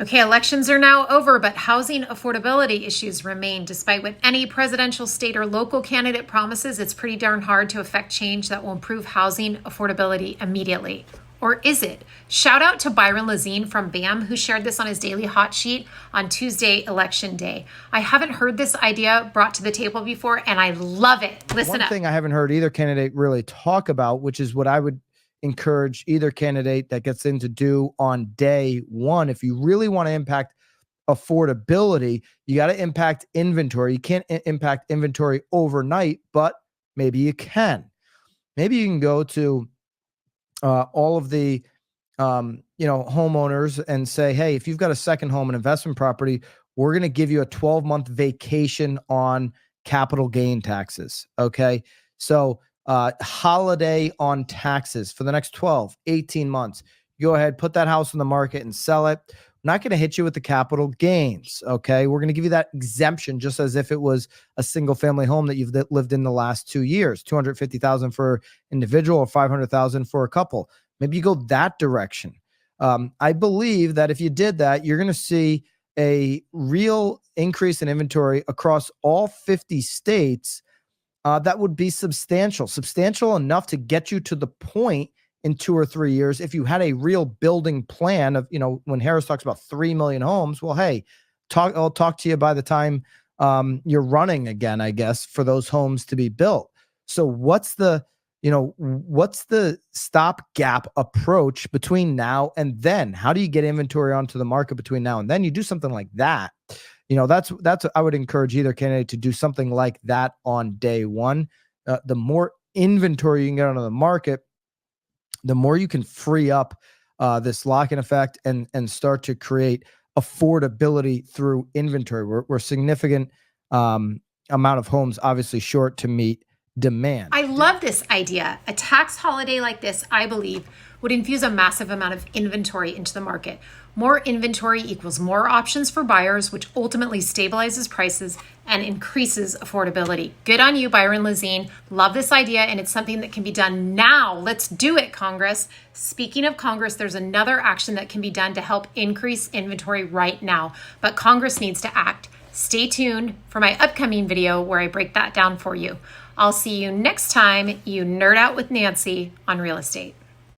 Okay, elections are now over, but housing affordability issues remain. Despite what any presidential, state, or local candidate promises, it's pretty darn hard to effect change that will improve housing affordability immediately. Or is it? Shout out to Byron Lazine from BAM, who shared this on his daily hot sheet on Tuesday, election day. I haven't heard this idea brought to the table before, and I love it. Listen up. One thing I haven't heard either candidate really talk about, which is what I would encourage either candidate that gets in to do on day one. If you really want to impact affordability, you got to impact inventory. You can't impact inventory overnight, but maybe you can. Maybe you can go to all of the homeowners and say, hey, if you've got a second home, an investment property, we're going to give you a 12-month vacation on capital gain taxes. Okay. So holiday on taxes for the next 12, 18 months. Go ahead, put that house on the market and sell it. We're not going to hit you with the capital gains. Okay. We're going to give you that exemption just as if it was a single family home that you've lived in the last 2 years, $250,000 for individual or $500,000 for a couple. Maybe you go that direction. I believe that if you did that, you're going to see a real increase in inventory across all 50 states. That would be substantial enough to get you to the point in 2 or 3 years. If you had a real building plan of, when Harris talks about 3 million homes, well, hey, I'll talk to you by the time you're running again, I guess, for those homes to be built. So what's the stopgap approach between now and then? How do you get inventory onto the market between now and then? You do something like that. That's I would encourage either candidate to do something like that on day one. The more inventory you can get onto the market, the more you can free up this lock-in effect and start to create affordability through inventory. We're significant amount of homes obviously short to meet demand. I love this idea. A tax holiday like this, I believe, would infuse a massive amount of inventory into the market. More inventory equals more options for buyers, which ultimately stabilizes prices and increases affordability. Good on you, Byron Lazine. Love this idea, and it's something that can be done now. Let's do it, Congress. Speaking of Congress, there's another action that can be done to help increase inventory right now, but Congress needs to act. Stay tuned for my upcoming video where I break that down for you. I'll see you next time you nerd out with Nancy on real estate.